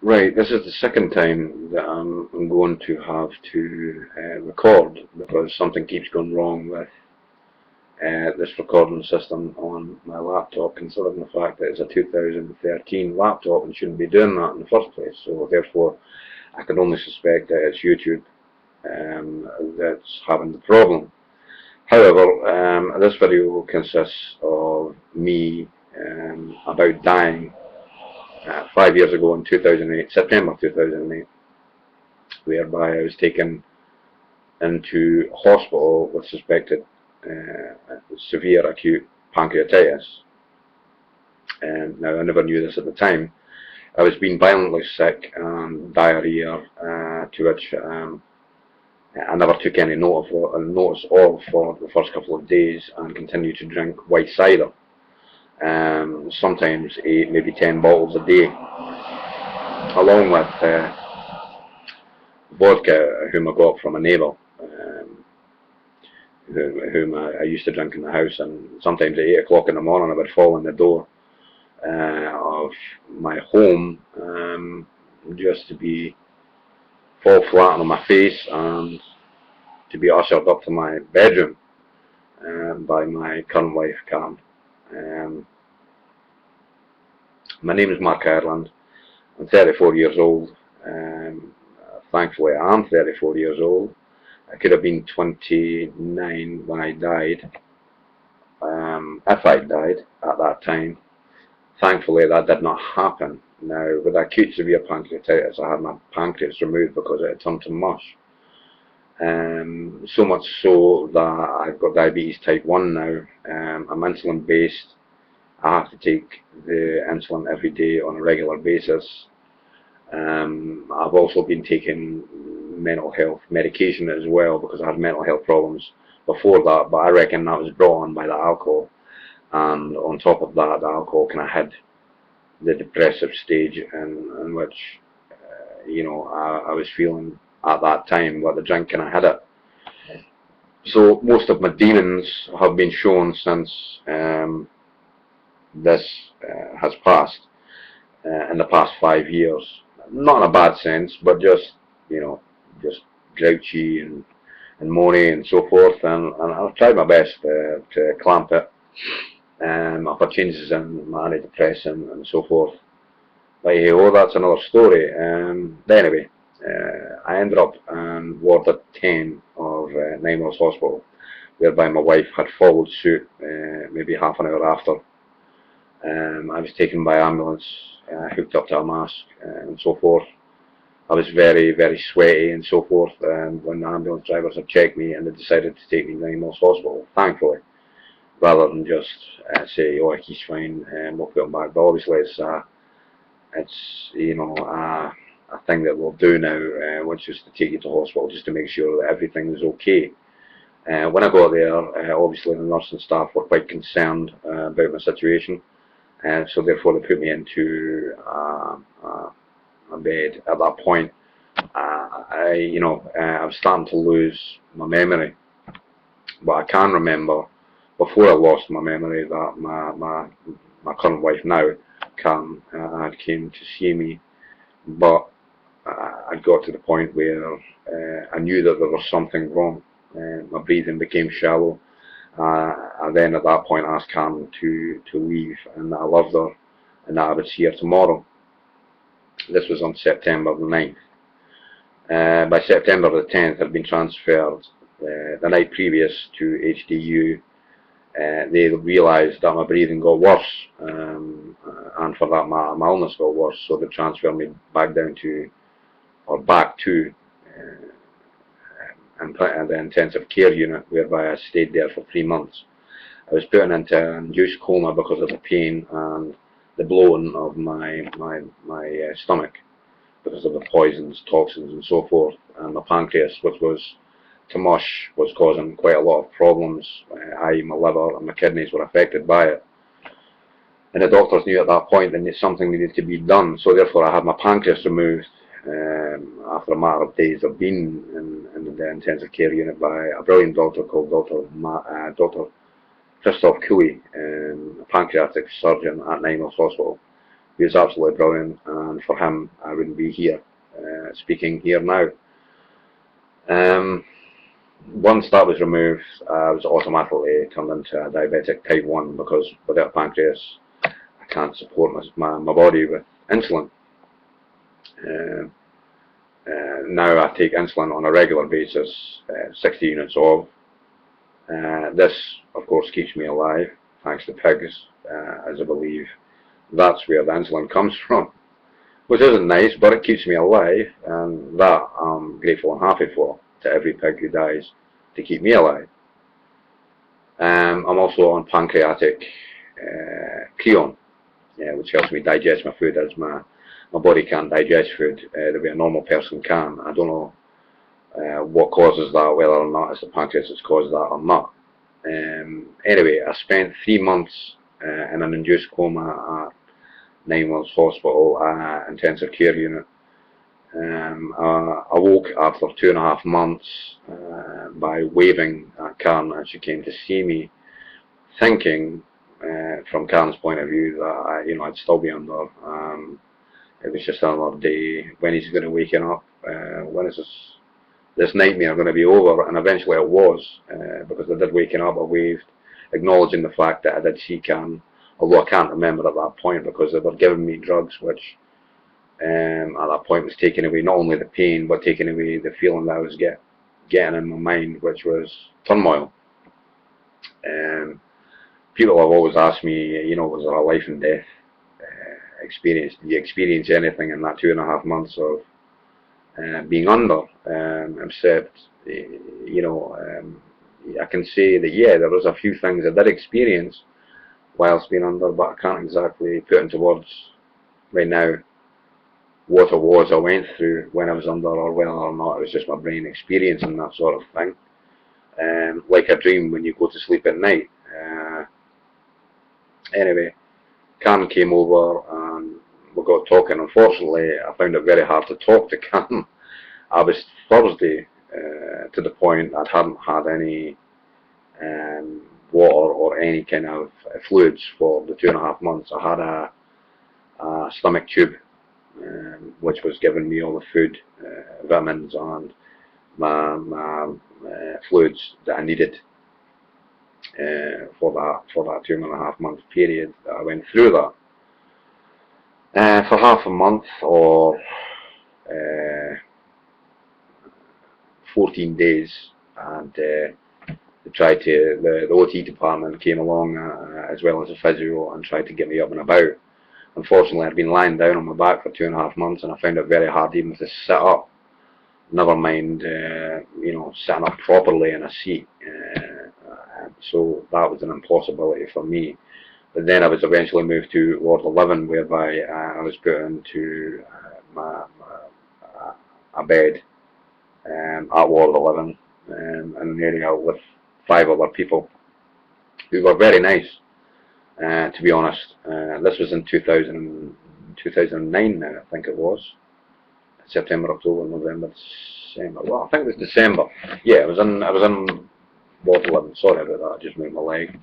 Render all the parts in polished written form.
Right, this is the second time that I'm going to have to record because something keeps going wrong with this recording system on my laptop, considering the fact that it's a 2013 laptop and shouldn't be doing that in the first place. So therefore, I can only suspect that it's YouTube that's having the problem. However, this video consists of me about dying 5 years ago in 2008, September 2008, whereby I was taken into hospital with suspected severe acute pancreatitis. And now I never knew this at the time. I was being violently sick and diarrhea, to which I never took any notice of for the first couple of days and continued to drink white cider. Sometimes 8, maybe 10 bottles a day, along with vodka, whom I got from a neighbour, whom I used to drink in the house, and sometimes at 8 o'clock in the morning I would fall in the door of my home just to be fall flat on my face and to be ushered up to my bedroom by my current wife, Karen. Um, my name is Mark Ireland. I'm 34 years old. Thankfully, I am 34 years old. I could have been 29 when I died, if I died at that time. Thankfully, that did not happen. Now, with acute severe pancreatitis, I had my pancreas removed because it had turned to mush. So much so that I've got diabetes type 1 now. I'm insulin based. I have to take the insulin every day on a regular basis. I've also been taking mental health medication as well because I had mental health problems before that, but I reckon that was brought on by the alcohol. And on top of that, the alcohol kind of had the depressive stage in which, I was feeling at that time, but the drink kind of had it. So most of my demons have been shown since this has passed in the past 5 years. Not in a bad sense, but just, just grouchy and moany and so forth. And I've tried my best to clamp it. I've had changes in my antidepressant and so forth. But hey, oh, that's another story. But anyway, I ended up in Ward 10 of Nine Wells Hospital, whereby my wife had followed suit maybe half an hour after. I was taken by ambulance, hooked up to a mask and so forth. I was very, very sweaty and so forth when the ambulance drivers had checked me and they decided to take me to Nine Wells Hospital, thankfully, rather than just say, oh, he's fine, and we'll put him back. But obviously it's a thing that we'll do now, which is to take you to hospital just to make sure that everything is okay. When I got there, obviously the nursing staff were quite concerned about my situation, and so therefore they put me into a bed. At that point, I was starting to lose my memory, but I can remember before I lost my memory that my current wife now, Karen, had came to see me, but I got to the point where I knew that there was something wrong. My breathing became shallow. I then at that point asked Karen to leave and that I loved her and that I would see her tomorrow. This was on September the 9th. By September the 10th, I'd been transferred the night previous to HDU. They realised that my breathing got worse, and for that matter, my illness got worse, so they transferred me back to and put in the intensive care unit, whereby I stayed there for 3 months. I was put into an induced coma because of the pain and the bloating of my stomach because of the poisons, toxins, and so forth, and my pancreas, which was to mush, was causing quite a lot of problems, i.e. my liver and my kidneys were affected by it. And the doctors knew at that point that something needed to be done, so therefore I had my pancreas removed after a matter of days of being in the intensive care unit by a brilliant doctor called Dr. Christoph Cooley, a pancreatic surgeon at Nine Wells Hospital, He was absolutely brilliant, and for him, I wouldn't be here, speaking here now. Once that was removed, I was automatically turned into a diabetic type 1 because without a pancreas, I can't support my body with insulin. Now I take insulin on a regular basis, 60 units of. This, of course, keeps me alive, thanks to pigs, as I believe that's where the insulin comes from, which isn't nice, but it keeps me alive, and that I'm grateful and happy for, to every pig who dies, to keep me alive. I'm also on pancreatic creon, which helps me digest my food, as my body can't digest food the way a normal person can. I don't know what causes that, whether or not it's the pancreas that's caused that or not. Anyway, I spent 3 months in an induced coma at 9 Wells Hospital intensive care unit. I awoke after 2.5 months by waving at Karen as she came to see me, thinking from Karen's point of view that I'd still be under. It was just another day. When he's going to waken up? When is this nightmare going to be over? And eventually it was, because I did waken up. I waved, acknowledging the fact that I did see Karen, although I can't remember at that point because they were giving me drugs which at that point was taking away not only the pain but taking away the feeling that I was getting in my mind, which was turmoil. People have always asked me, was there a life and death experience? Did you experience anything in that 2.5 months of being under? Except, I can say that there was a few things I did experience whilst being under, but I can't exactly put into words right now what it was I went through when I was under, or whether or not it was just my brain experiencing that sort of thing. Like a dream when you go to sleep at night. Anyway, Karen came over and we got talking. Unfortunately, I found it very hard to talk to Karen. I was Thursday to the point I hadn't had any water or any kind of fluids for the 2.5 months. I had a stomach tube which was giving me all the food, vitamins and my fluids that I needed for that 2.5 month period that I went through that. For half a month or 14 days, and the OT department came along as well as a physio and tried to get me up and about. Unfortunately, I'd been lying down on my back for 2.5 months, and I found it very hard even to sit up. Never mind, sitting up properly in a seat. So that was an impossibility for me. But then I was eventually moved to Ward 11, whereby I was put into a bed at Ward 11 in an area with 5 other people who were very nice, to be honest. This was in 2009 now, I think it was. September, October, November, December. Well, I think it was December. Yeah, I was in Ward 11. Sorry about that, I just moved my leg.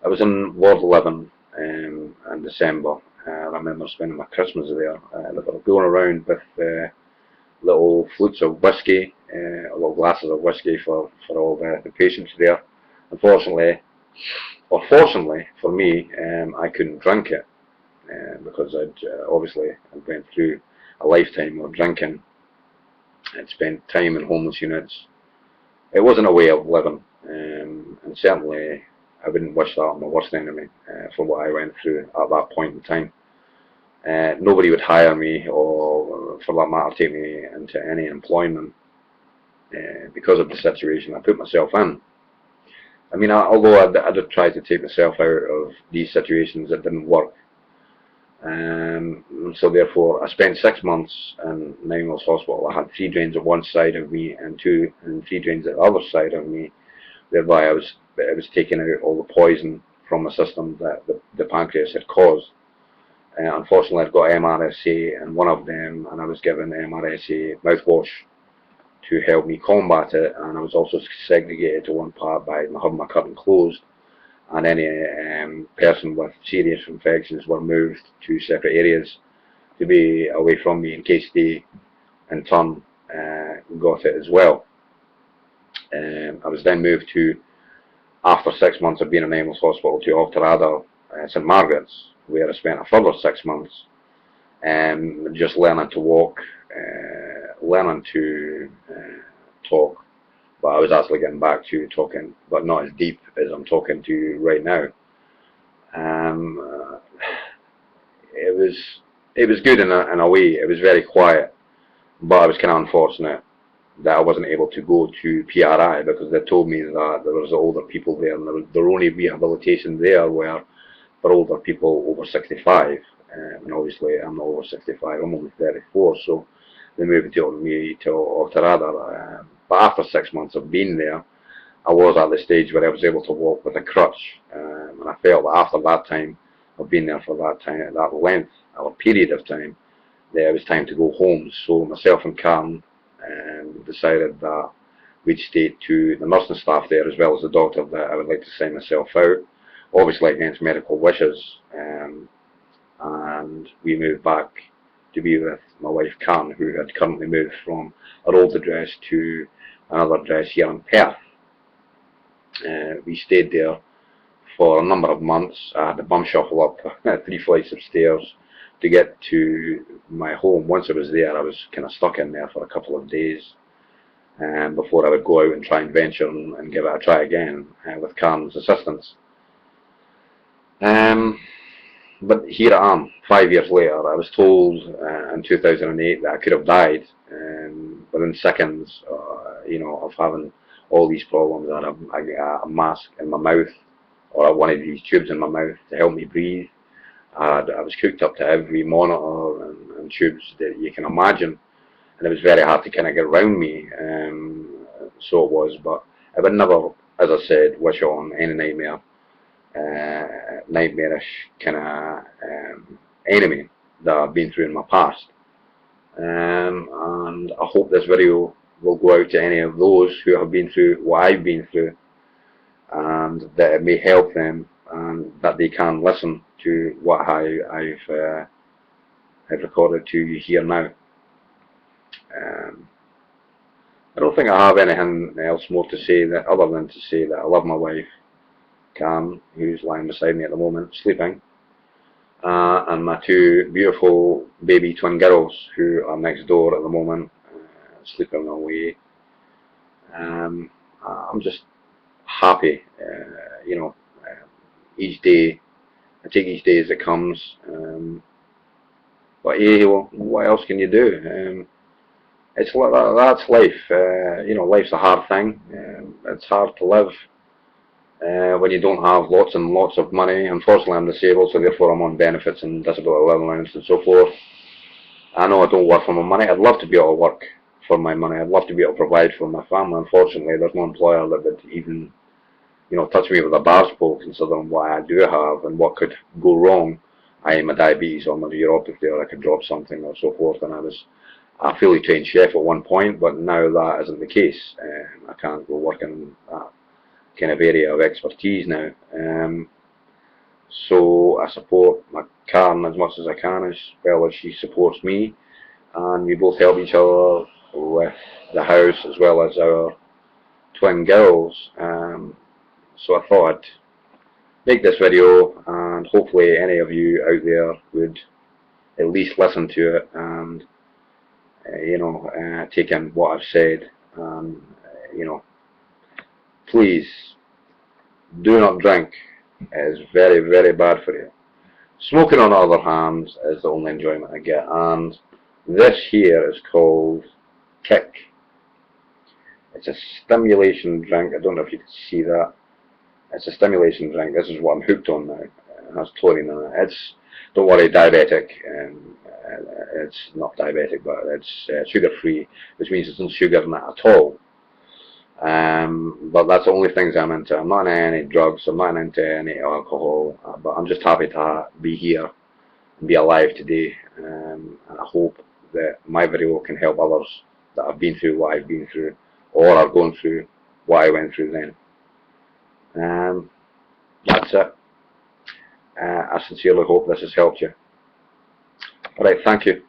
I was in Ward 11 in December. I remember spending my Christmas there. They were going around with little flutes of whiskey, little glasses of whiskey for all the patients there. Unfortunately, or fortunately for me, I couldn't drink it because I'd went through a lifetime of drinking. I'd spent time in homeless units. It wasn't a way of living, and certainly I wouldn't wish that on my worst enemy for what I went through at that point in time. Nobody would hire me, or for that matter take me into any employment because of the situation I put myself in. I mean, although I did try to take myself out of these situations, it didn't work. So therefore, I spent 6 months in 9 Wells Hospital. I had 3 drains at one side of me and 3 drains at the other side of me, whereby it was taking out all the poison from the system that the pancreas had caused. Unfortunately, I'd got MRSA in one of them, and I was given MRSA mouthwash to help me combat it, and I was also segregated to one part by having my curtain closed and any person with serious infections were moved to separate areas to be away from me in case they in turn got it as well. I was then moved to, after 6 months of being in Emmaus Hospital, to Auchterarder, St Margaret's, where I spent a further 6 months just learning to walk, learning to talk. But I was actually getting back to talking, but not as deep as I'm talking to you right now. It was good in a way. It was very quiet, but I was kind of unfortunate that I wasn't able to go to PRI because they told me that there was older people there, and the only rehabilitation there were for older people over 65. And obviously I'm not over 65, I'm only 34, so they moved me to Auchterarder. But after 6 months of being there, I was at the stage where I was able to walk with a crutch, and I felt that after that time of being there for that length or period of time, that it was time to go home. So myself and Karen decided that we'd state to the nursing staff there as well as the doctor that I would like to sign myself out, obviously against medical wishes, and we moved back to be with my wife Karen, who had currently moved from our old address to another address here in Perth. We stayed there for a number of months. I had to bum shuffle up 3 flights of stairs to get to my home. Once I was there, I was kind of stuck in there for a couple of days before I would go out and try and venture and give it a try again with Karen's assistance. But here I am, 5 years later. I was told in 2008 that I could have died within seconds, of having all these problems. I had a mask in my mouth, or one of these tubes in my mouth to help me breathe. I was hooked up to every monitor and tubes that you can imagine, and it was very hard to kind of get around me. So it was, but I would never, as I said, wish on any nightmarish kind of enemy that I've been through in my past. And I hope this video will go out to any of those who have been through what I've been through, and that it may help them, and that they can listen to what I've recorded to you here now. I don't think I have anything else more to say other than to say that I love my wife, Cam, who's lying beside me at the moment, sleeping, and my 2 beautiful baby twin girls who are next door at the moment, sleeping away. I'm just happy, each day. I take each day as it comes. But yeah, well, what else can you do? That's life. Life's a hard thing. It's hard to live when you don't have lots and lots of money. Unfortunately, I'm disabled, so therefore I'm on benefits and disability allowance and so forth. I know I don't work for my money. I'd love to be able to work for my money. I'd love to be able to provide for my family. Unfortunately, there's no employer that would even, touch me with a bar's pole, considering what I do have and what could go wrong. I am a diabetes or my neuropathy, or I could drop something or so forth. And I was a fully trained chef at one point, but now that isn't the case. I can't go working in that kind of area of expertise now. So I support my Karen as much as I can, as well as she supports me, and we both help each other with the house as well as our twin girls. So I thought I'd make this video, and hopefully any of you out there would at least listen to it and take in what I've said. Please do not drink. It is very, very bad for you. Smoking, on the other hand, is the only enjoyment I get, and this here is called Kick. It's a stimulation drink. I don't know if you can see that. It's a stimulation drink. This is what I'm hooked on now. It has taurine in it. It's, don't worry, diabetic. It's not diabetic, but it's sugar-free, which means there's no sugar in it at all. But that's the only things I'm into. I'm not into any drugs. I'm not into any alcohol. But I'm just happy to be here and be alive today. And I hope that my video can help others that have been through what I've been through, or are going through what I went through then. That's it. I sincerely hope this has helped you. Alright, thank you.